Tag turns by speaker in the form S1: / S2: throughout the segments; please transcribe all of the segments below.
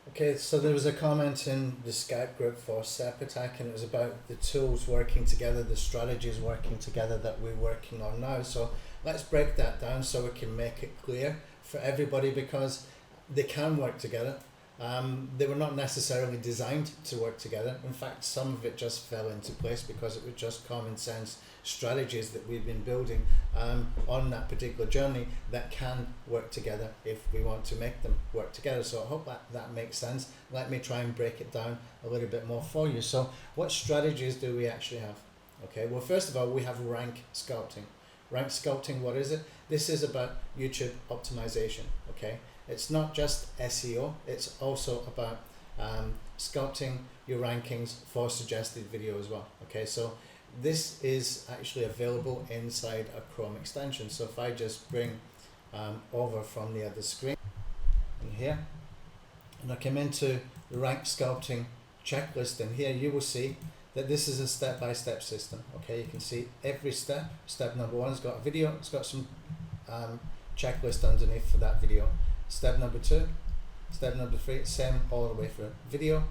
S1: Okay, so there was a comment in the Skype group for SEP Attack, and it was about the tools working together, the strategies working together that we're working on now. So let's break that down so we can make it clear for everybody, because they can work together. They were not necessarily designed to work together. In fact, some of it just fell into place because it was just common sense strategies that we've been building on that particular journey that can work together if we want to make them work together. So I hope that makes sense. Let me try and break it down a little bit more for you. So what strategies do we actually have? Okay, well, first of all, we have rank sculpting. Rank sculpting, what is it? This is about YouTube optimization, okay? It's not just SEO, it's also about sculpting your rankings for suggested video as well. Okay, so this is actually available inside a Chrome extension. So if I just bring over from the other screen in here, and I come into the rank sculpting checklist, and here you will see that this is a step-by-step system. Okay, you can see every step. Step number one has got a video, it's got some checklist underneath for that video. Step number two, step number three, same all the way through. Video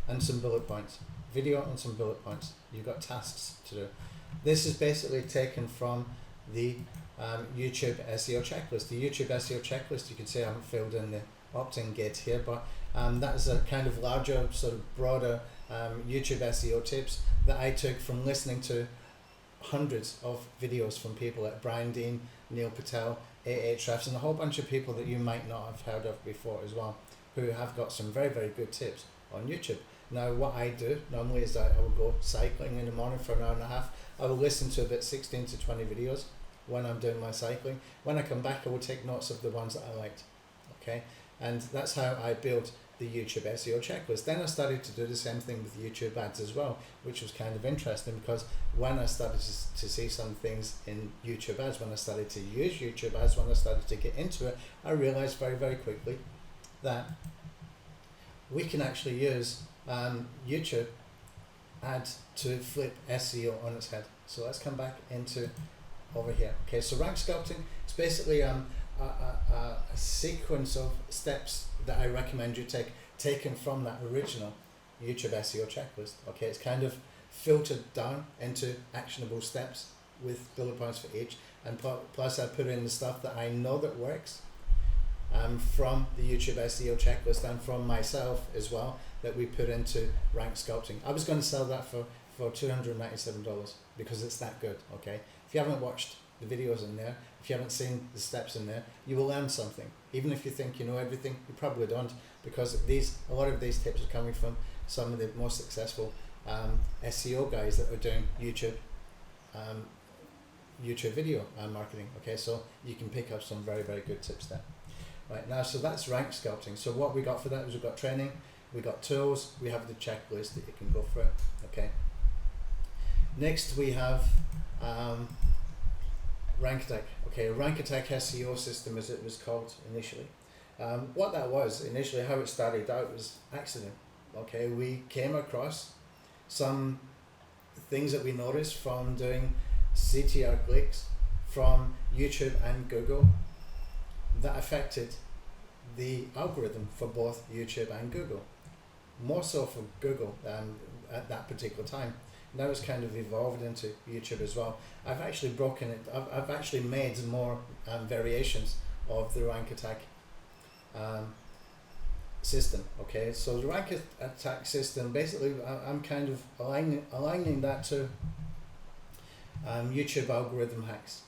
S1: and some bullet points. Video and some bullet points. You've got tasks to do. This is basically taken from the YouTube SEO checklist. The YouTube SEO checklist, you can see I haven't filled in the opt-in gate here, but that is a kind of larger, sort of broader YouTube SEO tips that I took from listening to hundreds of videos from people like Brian Dean, Neil Patel, Ahrefs, and a whole bunch of people that you might not have heard of before as well, who have got some very, very good tips on YouTube. Now, what I do normally is that I will go cycling in the morning for an hour and a half. I will listen to about 16 to 20 videos when I'm doing my cycling. When I come back, I will take notes of the ones that I liked. Okay, and that's how I built the YouTube SEO checklist. Then I started to do the same thing with YouTube ads as well, which was kind of interesting, because when I started to see some things in YouTube ads, when I started to use YouTube ads, when I started to get into it, I realized very, very quickly that we can actually use YouTube ads to flip SEO on its head. So let's come back into over here. Okay, so rank sculpting, it's basically a sequence of steps that I recommend you take, taken from that original YouTube SEO checklist. Okay, it's kind of filtered down into actionable steps with bullet points for each, and plus I put in the stuff that I know that works from the YouTube SEO checklist and from myself as well, that we put into rank sculpting. I was going to sell that for $297 because it's that good. Okay, if you haven't watched the videos in there, if you haven't seen the steps in there, you will learn something. Even if you think you know everything, you probably don't, because a lot of these tips are coming from some of the most successful SEO guys that are doing YouTube video marketing. Okay, so you can pick up some very, very good tips there. Right now, so that's rank sculpting. So what we got for that is we've got training, we got tools, we have the checklist that you can go through. Okay. Next we have Rank Attack. Okay, Rank Attack SEO system, as it was called initially. What that was initially, how it started out, was accident. Okay, we came across some things that we noticed from doing CTR clicks from YouTube and Google that affected the algorithm for both YouTube and Google. More so for Google at that particular time. Now it's kind of evolved into YouTube as well. I've actually broken it. I've actually made more variations of the rank attack system. Okay, so the rank attack system, basically I'm kind of aligning that to YouTube algorithm hacks.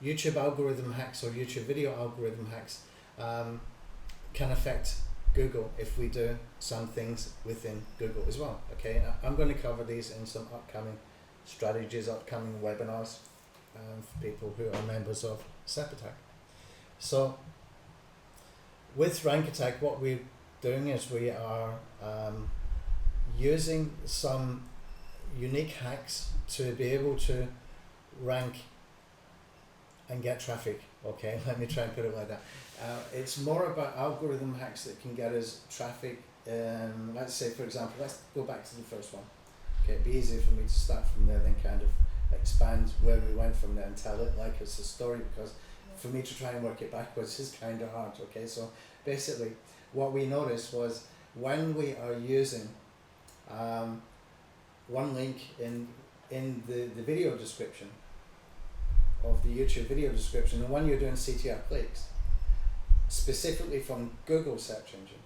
S1: YouTube algorithm hacks, or YouTube video algorithm hacks, can affect Google if we do some things within Google as well. Okay, I'm going to cover these in some upcoming strategies, upcoming webinars for people who are members of SEP Attack. So with Rank Attack, what we're doing is we are using some unique hacks to be able to rank and get traffic. Okay, let me try and put it like that. It's more about algorithm hacks that can get us traffic. Let's say, for example, let's go back to the first one. Okay, it'd be easier for me to start from there, then kind of expand where we went from there and tell it like it's a story, because for me to try and work it backwards is kind of hard. Okay, so basically what we noticed was when we are using one link in the video description of the YouTube video description, and when you're doing CTR clicks, specifically from Google search engine,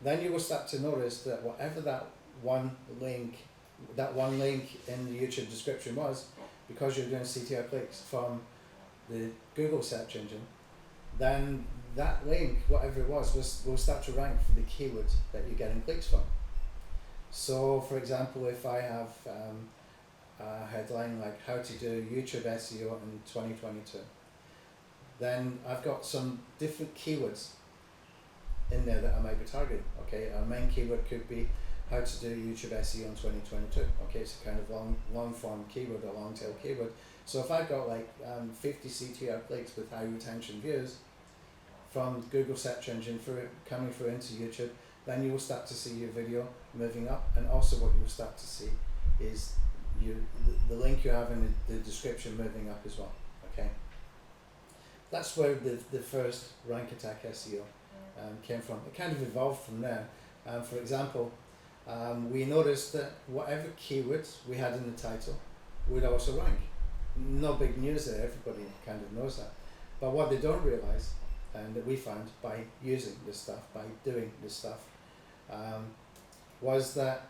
S1: then you will start to notice that whatever that one link in the YouTube description was, because you're doing CTR clicks from the Google search engine, then that link, whatever it was will start to rank for the keywords that you're getting clicks from. So for example, if I have a headline like how to do YouTube SEO in 2022, then I've got some different keywords in there that I might be targeting. Okay, our main keyword could be how to do YouTube SEO in 2022. Okay, it's a kind of long form keyword, a long tail keyword. So if I've got like 50 CTR clicks with high retention views from Google search engine coming through into YouTube, then you will start to see your video moving up, and also what you'll start to see is the link you have in the description moving up as well. Okay, that's where the first rank attack SEO came from. It kind of evolved from there. For example, we noticed that whatever keywords we had in the title would also rank. No big news there, everybody kind of knows that. But what they don't realize, and that we found by using this stuff, by doing this stuff, was that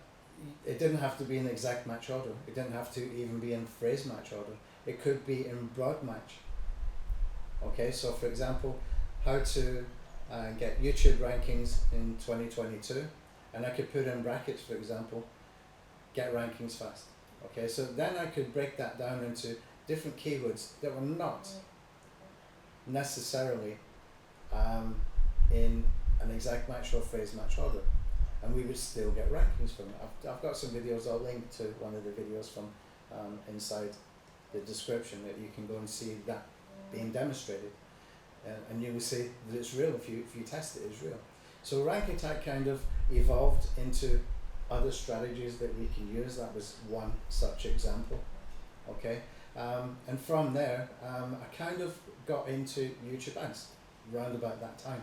S1: it didn't have to be in exact match order. It didn't have to even be in phrase match order. It could be in broad match. Okay, so for example, how to get YouTube rankings in 2022, and I could put in brackets, for example, get rankings fast. Okay, so then I could break that down into different keywords that were not necessarily in an exact match or phrase match order, and we would still get rankings from it. I've got some videos, I'll link to one of the videos from inside the description that you can go and see that being demonstrated, and you will see that it's real. If you test it, it's real. So rank attack kind of evolved into other strategies that we can use. That was one such example. Okay, and from there I kind of got into YouTube ads round about that time.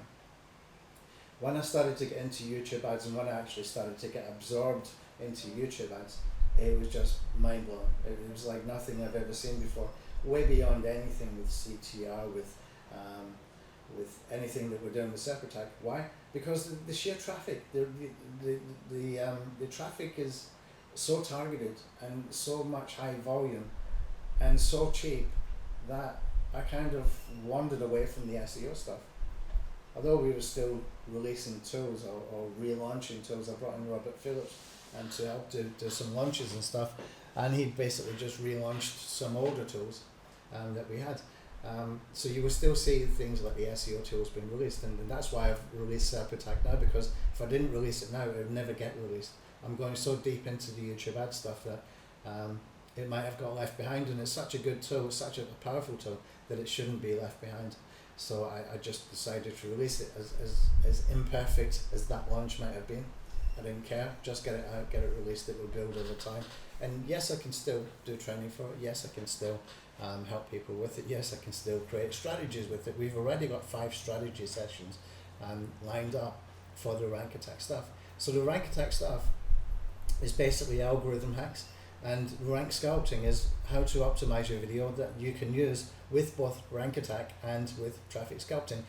S1: When I started to get into YouTube ads, and when I actually started to get absorbed into YouTube ads, it was just mind blowing. It was like nothing I've ever seen before, way beyond anything with CTR, with anything that we're doing with SEPRTAG. Why? Because the sheer traffic, the traffic is so targeted and so much high volume and so cheap that I kind of wandered away from the SEO stuff. Although we were still releasing tools or relaunching tools, I brought in Robert Phillips and to help do some launches and stuff, and he basically just relaunched some older tools that we had. So you will still see things like the SEO tools being released, and that's why I've released SEPRTAG now, because if I didn't release it now, it would never get released. I'm going so deep into the YouTube ad stuff that it might have got left behind, and it's such a good tool, it's such a powerful tool that it shouldn't be left behind. So I just decided to release it as imperfect as that launch might have been. I didn't care, just get it out, get it released, it will build over time. And yes, I can still do training for it, yes, I can still help people with it, yes, I can still create strategies with it. We've already got 5 strategy sessions lined up for the rank attack stuff. So the rank attack stuff is basically algorithm hacks, and rank sculpting is how to optimize your video that you can use with both rank attack and with traffic sculpting.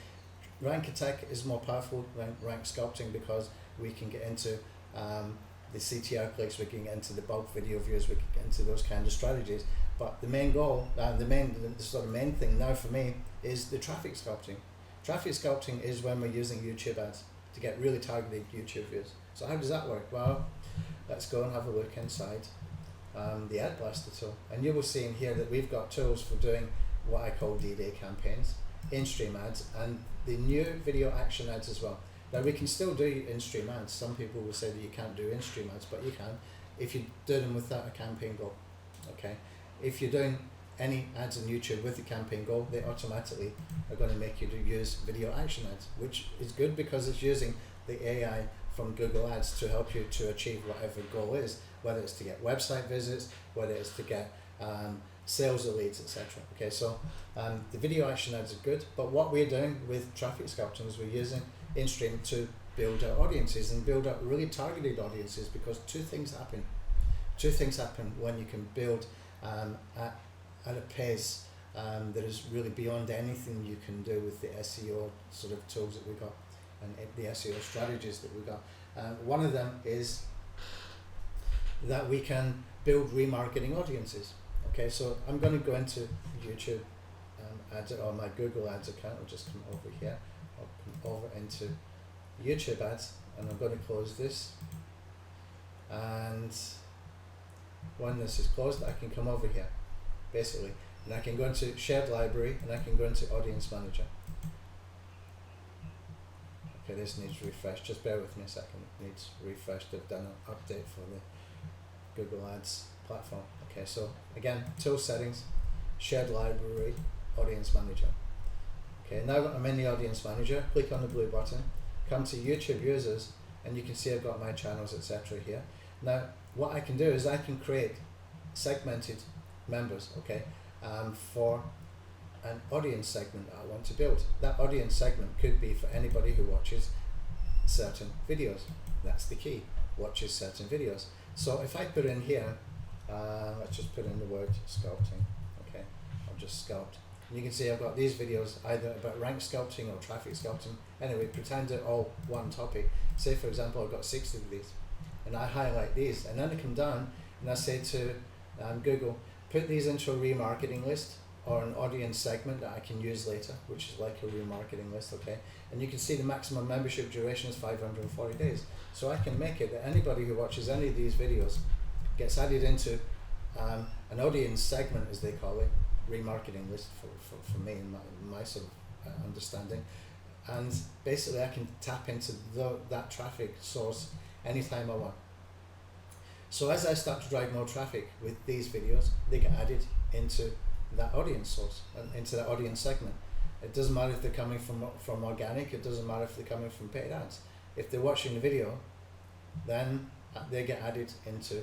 S1: Rank attack is more powerful than rank sculpting because we can get into the CTR clicks, we can get into the bulk video views, we can get into those kind of strategies. But the main goal, the sort of main thing now for me is the traffic sculpting. Traffic sculpting is when we're using YouTube ads to get really targeted YouTube views. So how does that work? Well, let's go and have a look inside the Ad Blaster tool, and you will see in here that we've got tools for doing what I call D-Day campaigns, in-stream ads, and the new video action ads as well. Now we can still do in-stream ads. Some people will say that you can't do in-stream ads, but you can if you do them without a campaign goal. Okay, if you're doing any ads on YouTube with a campaign goal, they automatically are going to make you use video action ads, which is good because it's using the AI from Google Ads to help you to achieve whatever goal is, whether it's to get website visits, whether it's to get sales or leads, etc. Okay, so the video action ads are good, but what we're doing with traffic sculpting is we're using in-stream to build our audiences and build up really targeted audiences, because two things happen. Two things happen when you can build at a pace that is really beyond anything you can do with the SEO sort of tools that we got and the SEO strategies that we got. One of them is that we can build remarketing audiences. Okay, so I'm going to go into YouTube ads, or my Google Ads account. I'll just come over here. I'll come over into YouTube ads, and I'm going to close this. And when this is closed, I can come over here, basically, and I can go into shared library, and I can go into audience manager. Okay, this needs refresh. Just bear with me a second. It needs refreshed. I've done an update for the Google Ads platform. Okay, so again, tool settings, shared library, audience manager. Okay, now I'm in the audience manager. Click on the blue button, come to YouTube users, and you can see I've got my channels, etc. here. Now, what I can do is I can create segmented members, okay, for an audience segment that I want to build. That audience segment could be for anybody who watches certain videos. That's the key, watches certain videos. So if I put in here, let's just put in the word sculpting, okay, I'll just sculpt. And you can see I've got these videos either about rank sculpting or traffic sculpting. Anyway, pretend they're all one topic. Say for example I've got 60 of these, and I highlight these, and then I come down and I say to Google, put these into a remarketing list or an audience segment that I can use later, which is like a remarketing list, okay? And you can see the maximum membership duration is 540 days. So I can make it that anybody who watches any of these videos gets added into an audience segment, as they call it, remarketing list for me and my sort of understanding. And basically I can tap into that traffic source anytime I want. So as I start to drive more traffic with these videos, they get added into that audience source and into that audience segment. It doesn't matter if they're coming from organic, it doesn't matter if they're coming from paid ads. If they're watching the video, then they get added into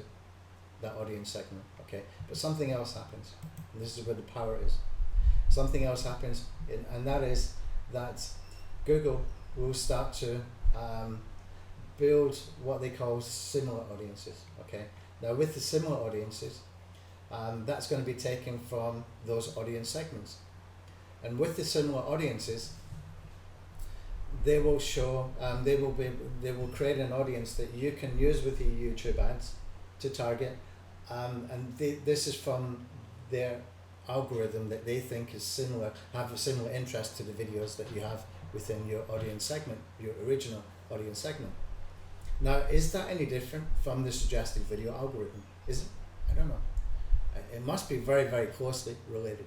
S1: that audience segment, okay? But something else happens, and this is where the power is. Something else happens, and that is that Google will start to build what they call similar audiences, okay? Now with the similar audiences, that's going to be taken from those audience segments. And with the similar audiences, they will show, they will create an audience that you can use with your YouTube ads to target, and this is from their algorithm that they think is similar, have a similar interest to the videos that you have within your audience segment, your original audience segment. Now, is that any different from the suggested video algorithm? Is it? I don't know. It must be very, very closely related.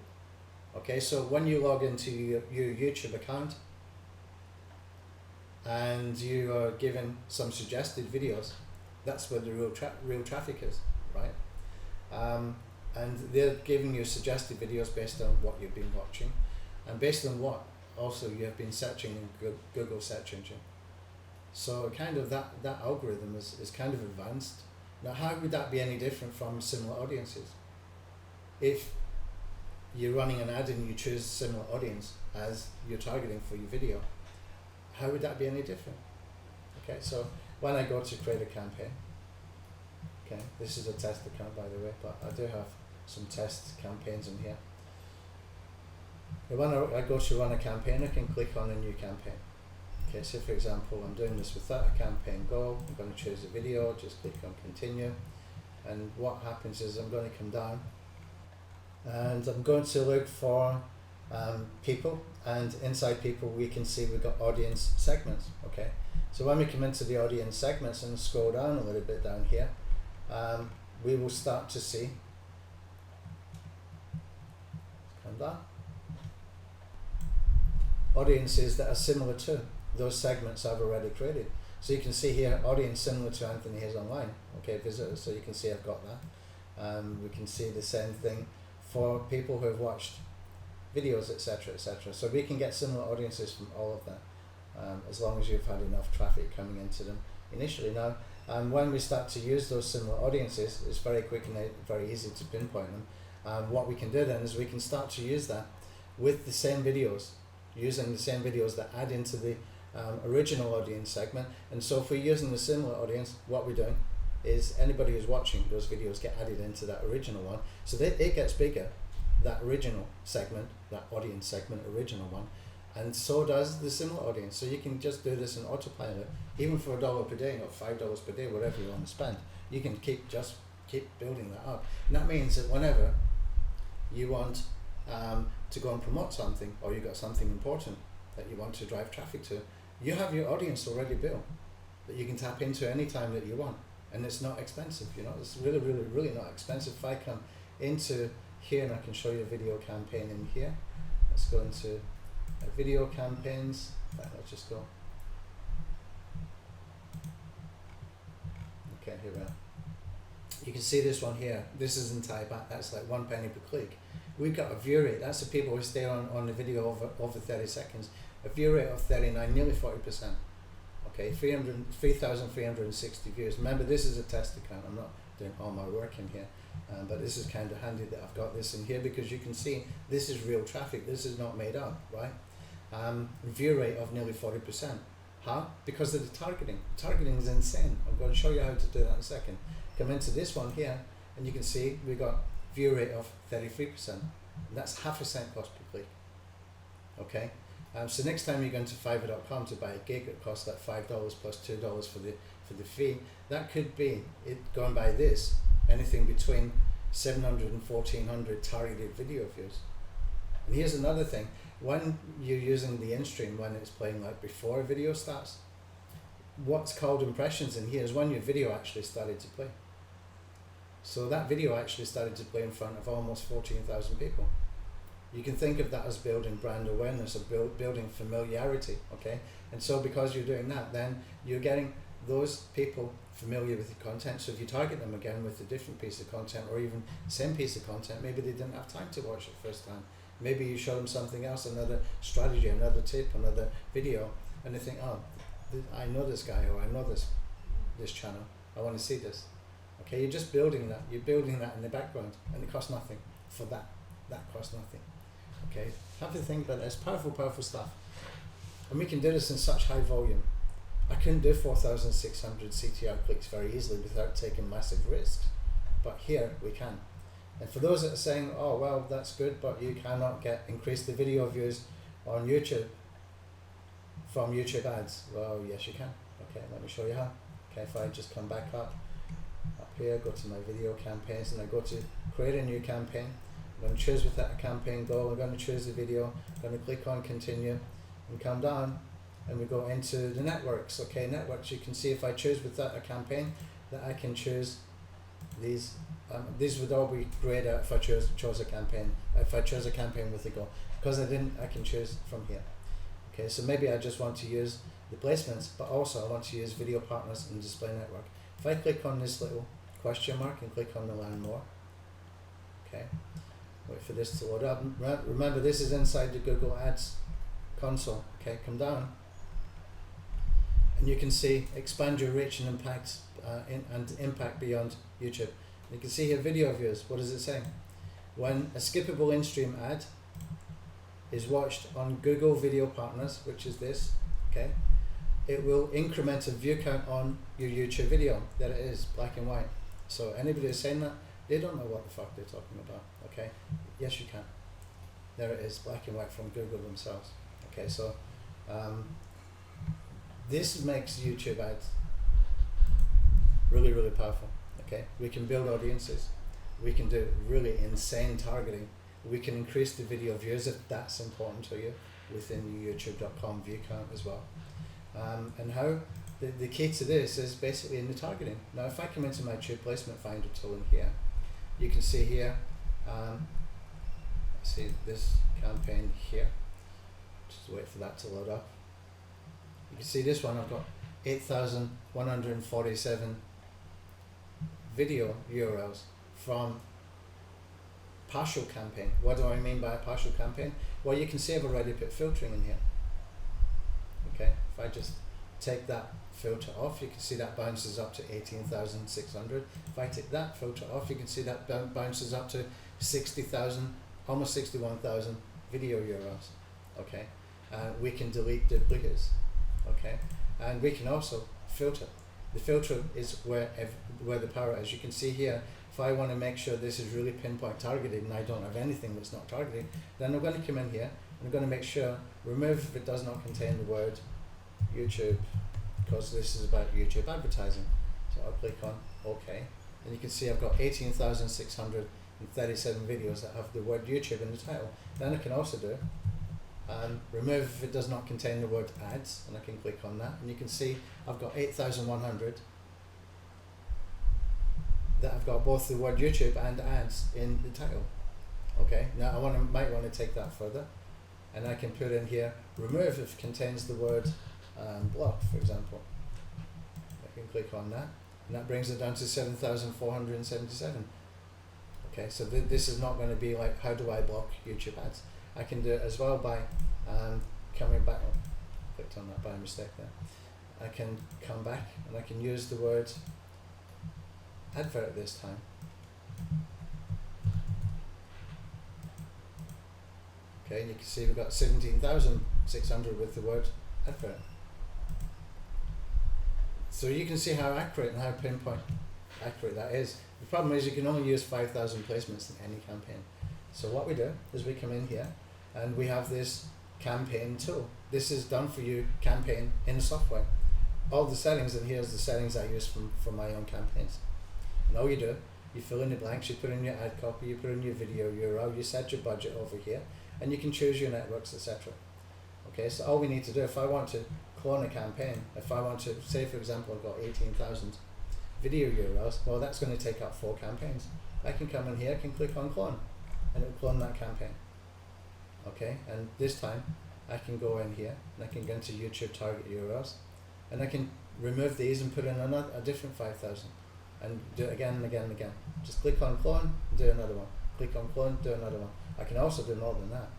S1: Okay, so when you log into your YouTube account and you are given some suggested videos, that's where the real traffic is, right? And they're giving you suggested videos based on what you've been watching and based on what also you have been searching in Google search engine. So kind of that algorithm is kind of advanced. Now how would that be any different from similar audiences? If you're running an ad and you choose a similar audience as you're targeting for your video, how would that be any different? Okay, so when I go to create a campaign, okay, this is a test account by the way, but I do have some test campaigns in here. When I go to run a campaign, I can click on a new campaign. Okay, so for example, I'm doing this without a campaign goal. I'm going to choose a video, just click on continue. And what happens is I'm going to come down and I'm going to look for people, and inside people we can see we've got audience segments, okay? So when we come into the audience segments and scroll down a little bit down here, we will start to see, come down, audiences that are similar to those segments I've already created. So you can see here, audience similar to Anthony Hayes Online, okay, visitors, so you can see I've got that. We can see the same thing for people who have watched videos, etc., etc. So we can get similar audiences from all of that, as long as you've had enough traffic coming into them initially. Now, when we start to use those similar audiences, it's very quick and very easy to pinpoint them. What we can do then is we can start to use that with the same videos, using the same videos that add into the original audience segment. And so if we're using the similar audience, what we're doing is anybody who's watching those videos get added into that original one. So it gets bigger, that original segment, that audience segment, original one. And so does the similar audience. So you can just do this in autopilot, even for $1 per day, not $5 per day, whatever you want to spend. You can keep building that up. And that means that whenever you want to go and promote something, or you've got something important that you want to drive traffic to, you have your audience already built that you can tap into any time that you want. And it's not expensive, you know, it's really, really, really not expensive. If I come into here and I can show you a video campaign in here, let's go into video campaigns. Let's just go. Okay, here we are. You can see this one here. This is in Thai baht. That's like 1 penny per click. We've got a view rate. That's the people who stay on the video over 30 seconds. A view rate of 39, nearly 40%. Okay, 3,360 views. Remember, this is a test account. I'm not doing all my work in here. But this is kind of handy that I've got this in here, because you can see this is real traffic. This is not made up, right? View rate of nearly 40%. How? Because of the targeting. Targeting is insane. I'm going to show you how to do that in a second. Come into this one here, and you can see we got view rate of 33%. And that's half a cent cost per click. Okay. So next time you go into Fiverr.com to buy a gig, it costs like $5 plus $2 for the fee. That could be it going by this, anything between 700 and 1400 targeted video views. And here's another thing: when you're using the in-stream, when it's playing like before a video starts, what's called impressions in here is when your video actually started to play. So that video actually started to play in front of almost 14,000 people. You can think of that as building brand awareness, or building familiarity, okay? And so because you're doing that, then you're getting those people familiar with your content. So if you target them again with a different piece of content, or even same piece of content, maybe they didn't have time to watch it first time. Maybe you show them something else, another strategy, another tip, another video, and they think, oh, I know this guy, or I know this channel, I want to see this. Okay, you're just building that. You're building that in the background, and it costs nothing for that. That costs nothing. Okay, have to think about this. Powerful, powerful stuff. And we can do this in such high volume. I couldn't do 4,600 CTR clicks very easily without taking massive risks. But here we can. And for those that are saying, oh, well, that's good, but you cannot increase the video views on YouTube from YouTube ads. Well, yes, you can. Okay, let me show you how. Okay, if I just come back up here, go to my video campaigns, and I go to create a new campaign. I'm going to choose with that campaign goal. I'm going to choose the video. I'm going to click on continue and come down, and we go into the networks. Okay, networks, you can see if I choose with that a campaign, that I can choose these. These would all be grayed out if I chose a campaign. If I chose a campaign with the goal, because I didn't, I can choose from here. Okay, so maybe I just want to use the placements, but also I want to use video partners and display network. If I click on this little question mark and click on the learn more, okay, wait for this to load up. Remember, this is inside the Google Ads console. Okay, come down, and you can see expand your reach and impact impact beyond YouTube. You can see here video views. What is it saying? When a skippable in-stream ad is watched on Google Video Partners, which is this, okay, it will increment a view count on your YouTube video. There it is, black and white. So anybody who's saying that, they don't know what the fuck they're talking about. Okay, yes you can. There it is, black and white from Google themselves. Okay, so this makes YouTube ads really, really powerful. Okay, we can build audiences, we can do really insane targeting, we can increase the video views if that's important to you within your youtube.com view count as well. And how the key to this is basically in the targeting. Now if I come into my tube placement finder tool in here, you can see here, see this campaign here, just wait for that to load up. You can see this one, I've got 8,147 video URLs from partial campaign. What do I mean by a partial campaign? Well, you can see I've already put filtering in here. Okay, if I just take that filter off, you can see that bounces up to 18,600. If I take that filter off, you can see that bounces up to 60,000, almost 61,000 video URLs. Okay, we can delete duplicates. okay? And we can also filter. The filter is where the power is. You can see here, if I want to make sure this is really pinpoint targeted and I don't have anything that's not targeted, then I'm going to come in here and I'm going to make sure, remove if it does not contain the word YouTube, because this is about YouTube advertising. So I'll click on OK, and you can see I've got 18,637 videos that have the word YouTube in the title. Then I can also do remove if it does not contain the word ads, and I can click on that, and you can see I've got 8,100 that have got both the word YouTube and ads in the title. Okay, now I might want to take that further, and I can put in here remove if it contains the word block, for example. I can click on that, and that brings it down to 7,477. Okay, so this is not going to be like, how do I block YouTube ads? I can do it as well by coming back. Oh, clicked on that by mistake there. I can come back and I can use the word advert this time. Okay, and you can see we've got 17,600 with the word advert. So you can see how accurate and how pinpoint accurate that is. The problem is you can only use 5,000 placements in any campaign. So what we do is we come in here and we have this campaign tool. This is done for you campaign in the software. All the settings, and here's the settings I use for my own campaigns. And all you do, you fill in the blanks, you put in your ad copy, you put in your video URL, you set your budget over here, and you can choose your networks, etc. Okay, so all we need to do, if I want to clone a campaign, if I want to, say for example I've got 18,000 video URLs, well that's going to take up 4 campaigns. I can come in here, I can click on clone, and it'll clone that campaign. Okay, and this time I can go in here and I can go into YouTube target URLs, and I can remove these and put in a different 5,000 and do it again and again and again. Just click on clone, do another one. Click on clone, do another one. I can also do more than that.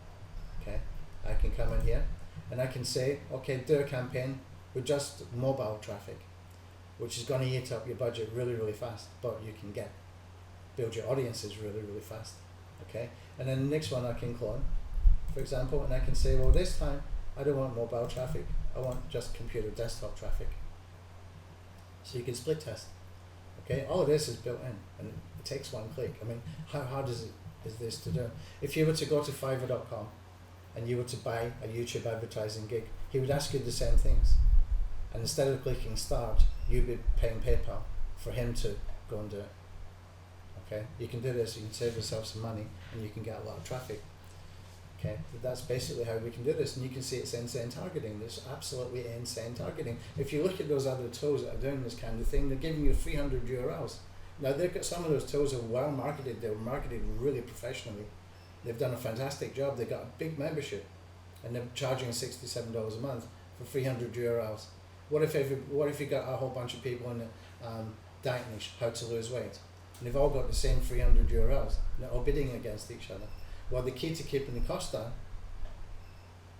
S1: Okay, I can come in here and I can say, okay, do a campaign with just mobile traffic, which is going to eat up your budget really fast, but you can build your audiences really fast. Okay, and then the next one I can clone, for example, and I can say, well, this time I don't want mobile traffic, I want just computer desktop traffic. So you can split test. Okay, all of this is built in and it takes one click. I mean, how hard is this to do? If you were to go to Fiverr.com and you were to buy a YouTube advertising gig, he would ask you the same things, and instead of clicking start, you'd be paying PayPal for him to go and do it. Okay, you can do this, you can save yourself some money and you can get a lot of traffic. Okay, that's basically how we can do this, and you can see it's insane targeting. It's absolutely insane targeting. If you look at those other tools that are doing this kind of thing, they're giving you 300 URLs. Now they've got some of those tools are well marketed, they're marketed really professionally. They've done a fantastic job, they've got a big membership and they're charging $67 a month for 300 URLs. What if you got a whole bunch of people in the diet niche, how to lose weight, and they've all got the same 300 URLs, and they're all bidding against each other? Well, the key to keeping the cost down,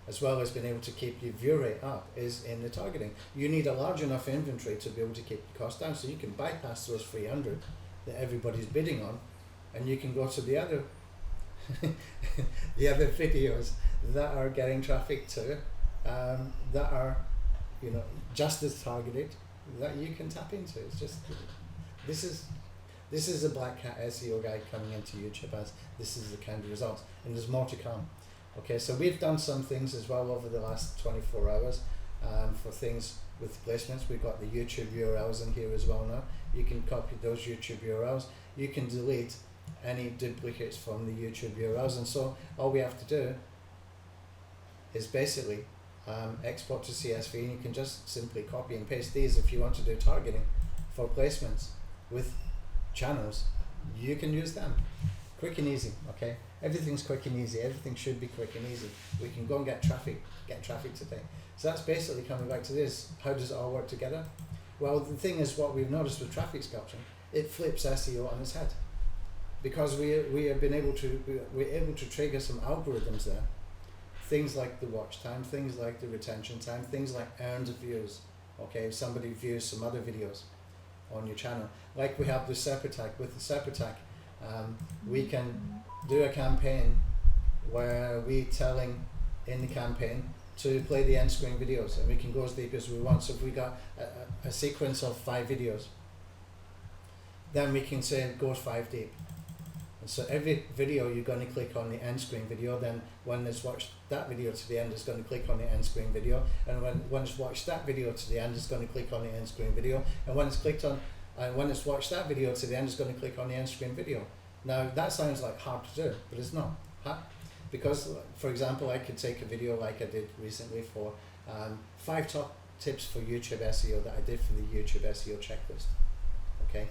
S1: as well as being able to keep your view rate up, is in the targeting. You need a large enough inventory to be able to keep the cost down, so you can bypass those 300 that everybody's bidding on, and you can go to the other the other videos that are getting traffic too, that are, you know, just as targeted, that you can tap into. It's just, this is a black hat SEO guy coming into YouTube ads. This is the kind of results, and there's more to come. Okay, so we've done some things as well over the last 24 hours for things with placements. We've got the YouTube URLs in here as well now. You can copy those YouTube URLs. You can delete any duplicates from the YouTube URLs, and so all we have to do is basically export to CSV, and you can just simply copy and paste these. If you want to do targeting for placements with channels, you can use them. Quick and easy. Okay, everything's quick and easy. Everything should be quick and easy. We can go and get traffic today. So that's basically coming back to this. How does it all work together? Well, the thing is, what we've noticed with traffic sculpting, it flips SEO on its head, because we're able to trigger some algorithms there. Things like the watch time, things like the retention time, things like earned views. Okay, if somebody views some other videos on your channel, like we have the SERP attack. With the SERP attack, we can do a campaign where we telling in the campaign to play the end screen videos, and we can go as deep as we want. So if we got a sequence of 5 videos, then we can say go 5 deep. And so every video you're going to click on the end screen video, then when it's watched that video to the end, it's going to click on the end screen video, and when it's watched that video to the end, it's going to click on the end screen video, and when it's clicked on, when it's watched that video to the end, it's going to click on the end screen video. Now that sounds like hard to do, but it's not. Because, for example, I could take a video like I did recently for 5 top tips for YouTube SEO that I did for the YouTube SEO checklist. Okay,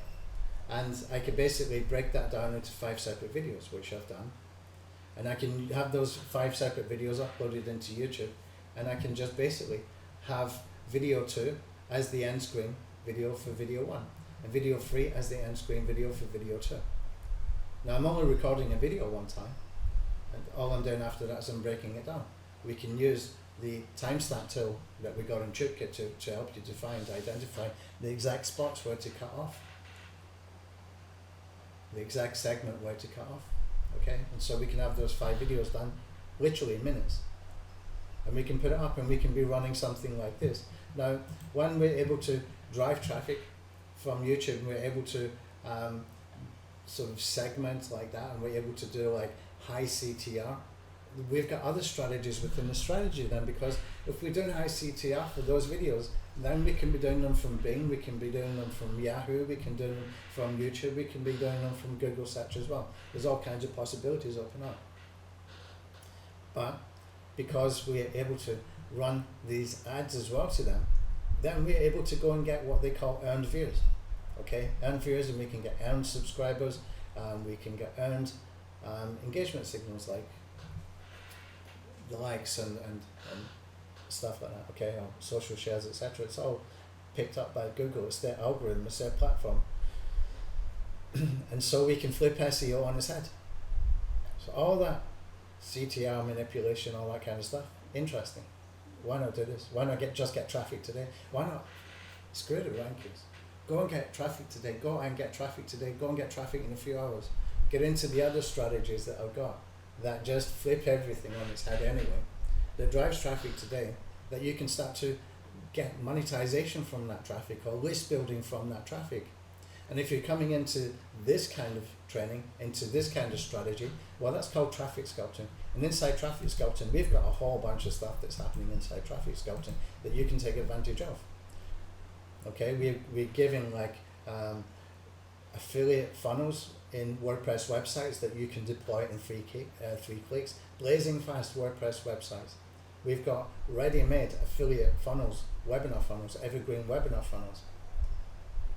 S1: and I could basically break that down into 5 separate videos, which I've done, and I can have those 5 separate videos uploaded into YouTube, and I can just basically have video 2 as the end screen video for video 1, and video 3 as the end screen video for video 2. Now I'm only recording a video one time, and all I'm doing after that is I'm breaking it down. We can use the timestamp tool that we got in TubeKit to help you identify the exact spots where to cut off, the exact segment where to cut off. Okay, and so we can have those 5 videos done literally in minutes, and we can put it up, and we can be running something like this. Now when we're able to drive traffic from YouTube, we're able to sort of segment like that, and we're able to do like high CTR. We've got other strategies within the strategy then, because if we're doing high CTR for those videos, then we can be doing them from Bing, we can be doing them from Yahoo, we can do them from YouTube, we can be doing them from Google search as well. There's all kinds of possibilities open up. But because we're able to run these ads as well to them, then we're able to go and get what they call earned views. Okay, earned views, and we can get earned subscribers, we can get earned engagement signals like the likes and stuff like that, okay, or social shares, etc. It's all picked up by Google. It's their algorithm, it's their platform. And so we can flip SEO on its head. So all that CTR manipulation, all that kind of stuff, interesting. Why not do this? Why not just get traffic today? Why not screw the rankings? Go and get traffic today. Go and get traffic today. Go and get traffic in a few hours. Get into the other strategies that I've got that just flip everything on its head anyway, that drives traffic today, that you can start to get monetization from that traffic or list building from that traffic. And if you're coming into this kind of training, into this kind of strategy, well, that's called traffic sculpting. And inside traffic sculpting, we've got a whole bunch of stuff that's happening inside traffic sculpting that you can take advantage of. Okay, we're giving like affiliate funnels in WordPress websites that you can deploy in 3 clicks, blazing fast WordPress websites. We've got ready-made affiliate funnels, webinar funnels, evergreen webinar funnels.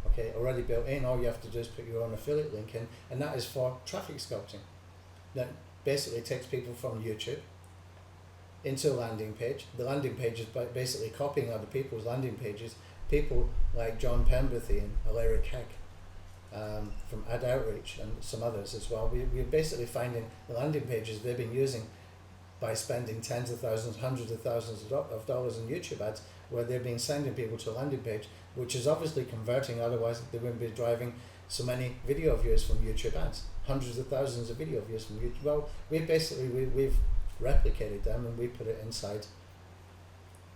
S1: Okay, already built in. All you have to do is put your own affiliate link in, and that is for traffic sculpting. That basically takes people from YouTube into a landing page. The landing page is basically copying other people's landing pages. People like John Pemberthy and Alaric Heck from Ad Outreach and some others as well. We're basically finding the landing pages they've been using by spending tens of thousands, hundreds of thousands of dollars in YouTube ads, where they've been sending people to a landing page, which is obviously converting, otherwise they wouldn't be driving so many video views from YouTube ads, hundreds of thousands of video views from YouTube. Well, we've replicated them, and we put it inside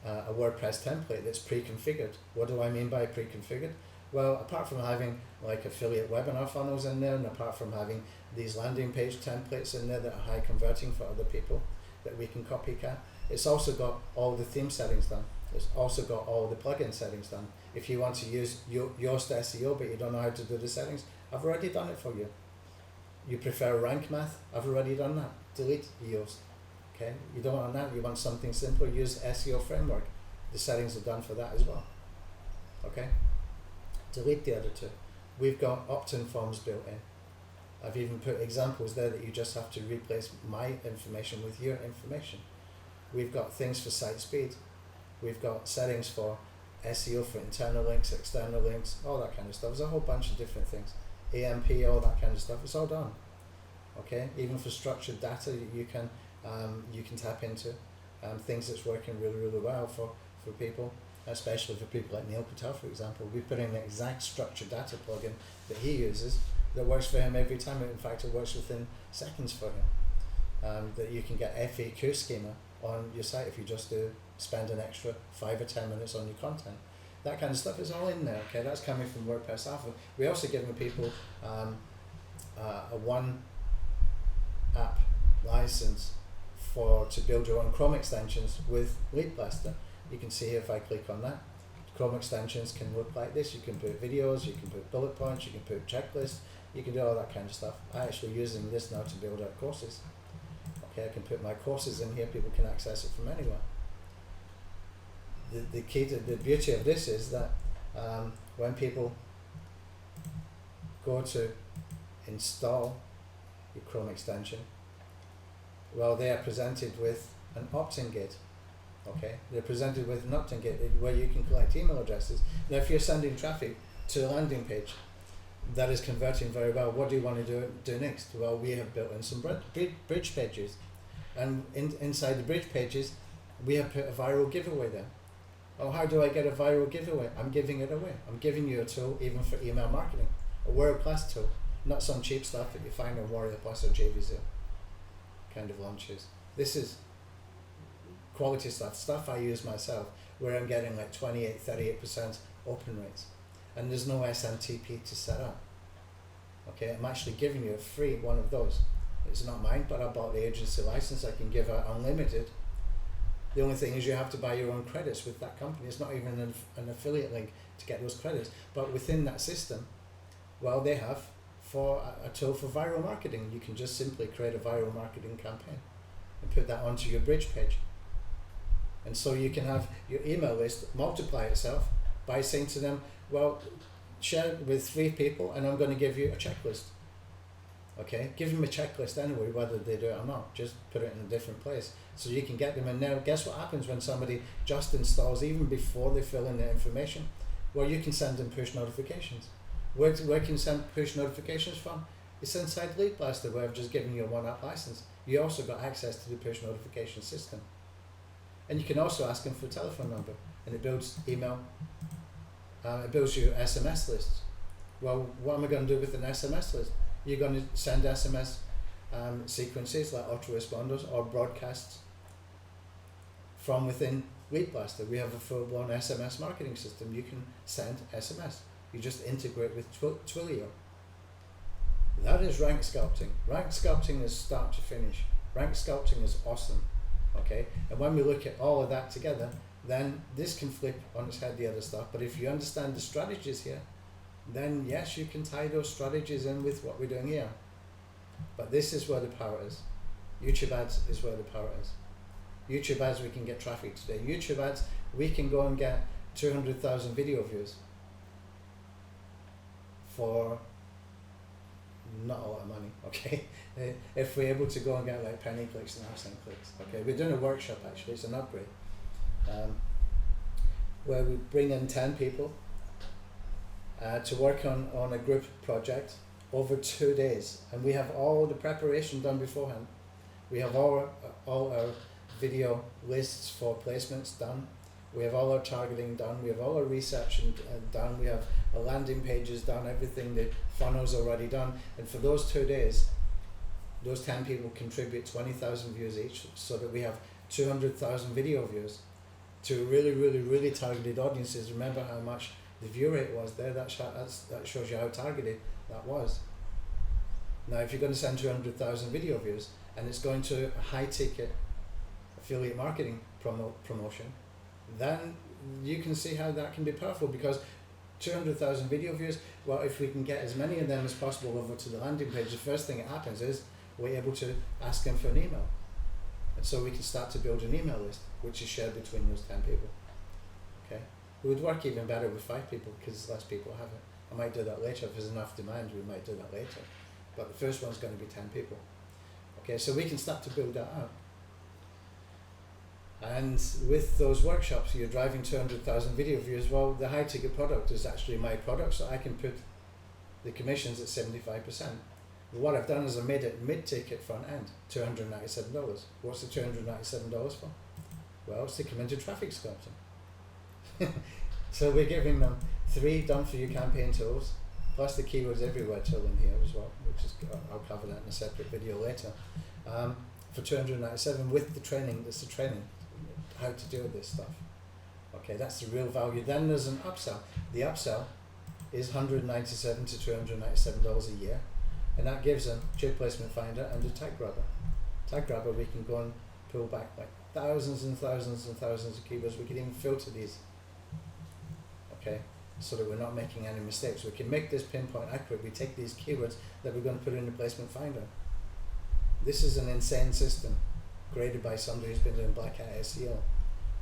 S1: a WordPress template that's pre-configured. What do I mean by pre-configured? Well, apart from having like affiliate webinar funnels in there, and apart from having these landing page templates in there that are high converting for other people that we can copycat, it's also got all the theme settings done. It's also got all the plugin settings done. If you want to use Yoast SEO but you don't know how to do the settings, I've already done it for you. You prefer rank math? I've already done that. Delete Yoast. Okay, you don't want that, you want something simple, use SEO framework. The settings are done for that as well. Okay, delete the other two. We've got opt-in forms built in. I've even put examples there that you just have to replace my information with your information. We've got things for site speed. We've got settings for SEO for internal links, external links, all that kind of stuff. There's a whole bunch of different things. AMP, all that kind of stuff. It's all done. Okay, even for structured data, you can tap into things that's working really, really well for people, especially for people like Neil Patel, for example. We put in the exact structured data plugin that he uses that works for him every time. In fact, it works within seconds for him. That you can get FAQ schema on your site if you just spend an extra 5 or 10 minutes on your content. That kind of stuff is all in there. Okay, that's coming from WordPress Alpha. We also giving people a one app license to build your own Chrome extensions with Lead Blaster. You can see here if I click on that, Chrome extensions can look like this. You can put videos, you can put bullet points, you can put checklists, you can do all that kind of stuff. I'm actually using this now to build out courses. Okay, I can put my courses in here, people can access it from anywhere. The key to the beauty of this is that when people go to install your Chrome extension, well, they are presented with an opt-in gate. Okay, they're presented with an opt-in gate where you can collect email addresses. Now, if you're sending traffic to a landing page that is converting very well, what do you want to do next? Well, we have built in some bridge pages, and inside the bridge pages, we have put a viral giveaway there. Oh, how do I get a viral giveaway? I'm giving it away. I'm giving you a tool even for email marketing, a world-class tool, not some cheap stuff that you find on Warrior Plus or JVZoo kind of launches. This is quality stuff I use myself, where I'm getting like 28-38% open rates, and there's no SMTP to set up. Okay, I'm actually giving you a free one of those. It's not mine, but I bought the agency license. I can give out unlimited. The only thing is you have to buy your own credits with that company. It's not even an affiliate link to get those credits, but within that system, well, they have for a tool for viral marketing. You can just simply create a viral marketing campaign and put that onto your bridge page. And so you can have your email list multiply itself by saying to them, well, share it with 3 people and I'm going to give you a checklist. Okay, give them a checklist anyway, whether they do it or not. Just put it in a different place so you can get them in. Now, guess what happens when somebody just installs, even before they fill in their information? Well, you can send them push notifications. Where can you send push notifications from? It's inside Lead Blaster, where I've just given you a one-app license. You also got access to the push notification system. And you can also ask them for a telephone number, and it builds email, it builds your SMS lists. Well, what am I going to do with an SMS list? You're going to send SMS sequences like autoresponders or broadcasts from within Lead Blaster. We have a full-blown SMS marketing system. You can send SMS. You just integrate with Twilio. That is rank sculpting. Rank sculpting is start to finish. Rank sculpting is awesome. Okay, and when we look at all of that together, then this can flip on its head the other stuff. But if you understand the strategies here, then yes, you can tie those strategies in with what we're doing here. But this is where the power is. YouTube ads is where the power is. YouTube ads, we can get traffic today. YouTube ads, we can go and get 200,000 video views for not a lot of money, okay? If we're able to go and get like penny clicks and half cent clicks, okay? We're doing a workshop actually, it's an upgrade, where we bring in 10 people to work on a group project over 2 days, and we have all the preparation done beforehand. We have all our video lists for placements done. We have all our targeting done. We have all our research done. We have our landing pages done. Everything, the funnels already done. And for those 2 days, those 10 people contribute 20,000 views each, so that we have 200,000 video views to really, really, really targeted audiences. Remember how much the view rate was there. That shows you how targeted that was. Now, if you're going to send 200,000 video views and it's going to a high ticket affiliate marketing promotion, then you can see how that can be powerful, because 200,000 video views, well, if we can get as many of them as possible over to the landing page, the first thing that happens is we're able to ask them for an email. And so we can start to build an email list, which is shared between those 10 people. Okay, it would work even better with 5 people, because less people have it. I might do that later. If there's enough demand, we might do that later. But the first one's going to be 10 people. Okay, so we can start to build that out. And with those workshops, you're driving 200,000 video views. Well, the high ticket product is actually my product, so I can put the commissions at 75%. What I've done is I made it mid-ticket front end, $297. What's the $297 for? Well, it's to come into traffic sculpting. So we're giving them 3 done-for-you campaign tools, plus the keywords everywhere tool in here as well, which is, I'll cover that in a separate video later. for 297 with the training. That's the training, how to deal with this stuff. Okay, that's the real value. Then there's an upsell. The upsell is $197 to $297 a year, and that gives them Tube Placement Finder and a Tag Grabber. Tag Grabber, we can go and pull back like thousands and thousands and thousands of keywords. We can even filter these, okay, so that we're not making any mistakes. We can make this pinpoint accurate. We take these keywords that we're going to put in the Placement Finder. This is an insane system created by somebody who's been doing black hat SEO.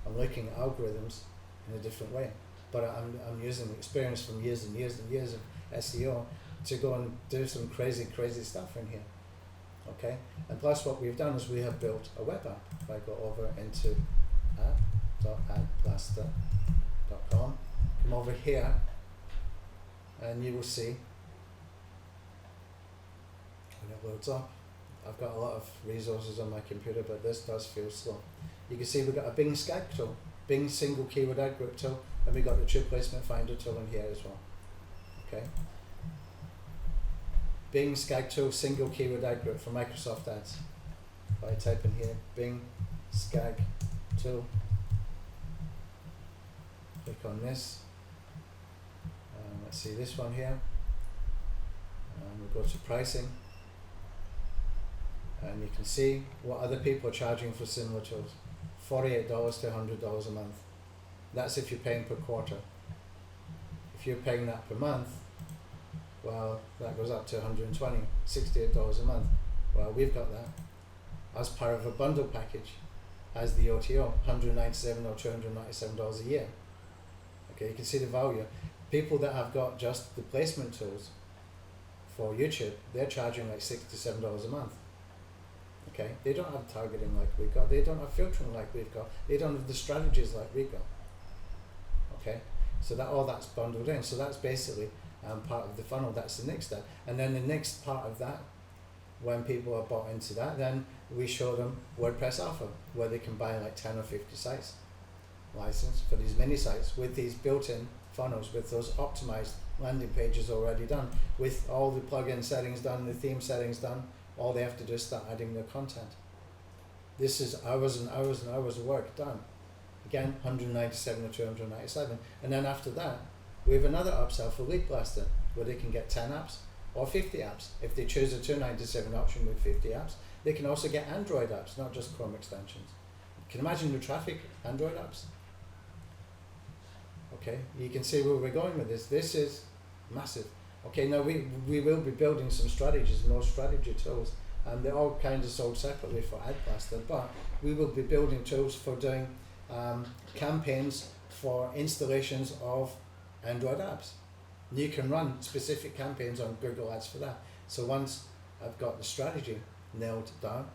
S1: I'm looking at algorithms in a different way, but I'm using experience from years and years and years of SEO to go and do some crazy stuff in here. Okay, and plus what we've done is we have built a web app. If I go over into app.adplaster.com, come over here, and you will see when it loads up. I've got a lot of resources on my computer, but this does feel slow. You can see we've got a Bing Skag tool, Bing single keyword ad group tool, and we've got the Tube Placement Finder tool in here as well. Okay. Bing Skag tool, single keyword ad group for Microsoft Ads. If I type in here, Bing Skag tool, click on this. Let's see this one here. We'll go to pricing. And you can see what other people are charging for similar tools. $48 to $100 a month. That's if you're paying per quarter. If you're paying that per month, well, that goes up to $120, $68 a month. Well, we've got that as part of a bundle package, as the OTO, $197 or $297 a year. Okay, you can see the value. People that have got just the placement tools for YouTube, they're charging like $67 a month. Okay, they don't have targeting like we've got, they don't have filtering like we've got, they don't have the strategies like we've got. Okay, so that all that's bundled in. So that's basically part of the funnel. That's the next step. And then the next part of that, when people are bought into that, then we show them WordPress Alpha, where they can buy like 10 or 50 sites license for these mini sites with these built-in funnels, with those optimized landing pages already done, with all the plugin settings done, the theme settings done. All they have to do is start adding their content. This is hours and hours and hours of work done. Again, 197 or 297. And then after that, we have another upsell for Lead Blaster, where they can get 10 apps or 50 apps. If they choose a 297 option with 50 apps, they can also get Android apps, not just Chrome extensions. You can imagine the traffic Android apps. Okay, you can see where we're going with this. This is massive. Okay, now we will be building some strategies and those strategy tools, and they're all kind of sold separately for AdBlaster, but we will be building tools for doing campaigns for installations of Android apps. You can run specific campaigns on Google Ads for that. So once I've got the strategy nailed down,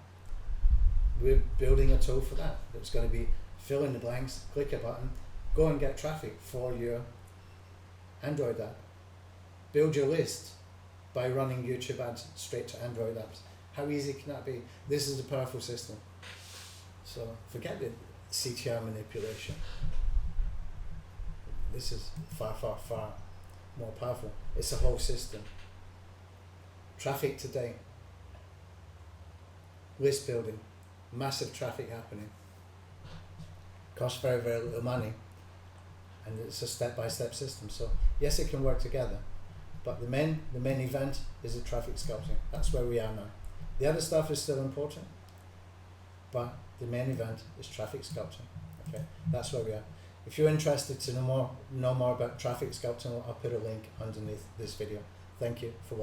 S1: we're building a tool for that. It's going to be fill in the blanks, click a button, go and get traffic for your Android app. Build your list by running YouTube ads straight to Android apps. How easy can that be? This is a powerful system. So forget the CTR manipulation. This is far, far, far more powerful. It's a whole system. Traffic today. List building. Massive traffic happening. Costs very, very little money. And it's a step-by-step system. So yes, it can work together. But the main event is the traffic sculpting. That's where we are now. The other stuff is still important, but the main event is traffic sculpting. Okay, that's where we are. If you're interested to know more about traffic sculpting, I'll put a link underneath this video. Thank you for watching.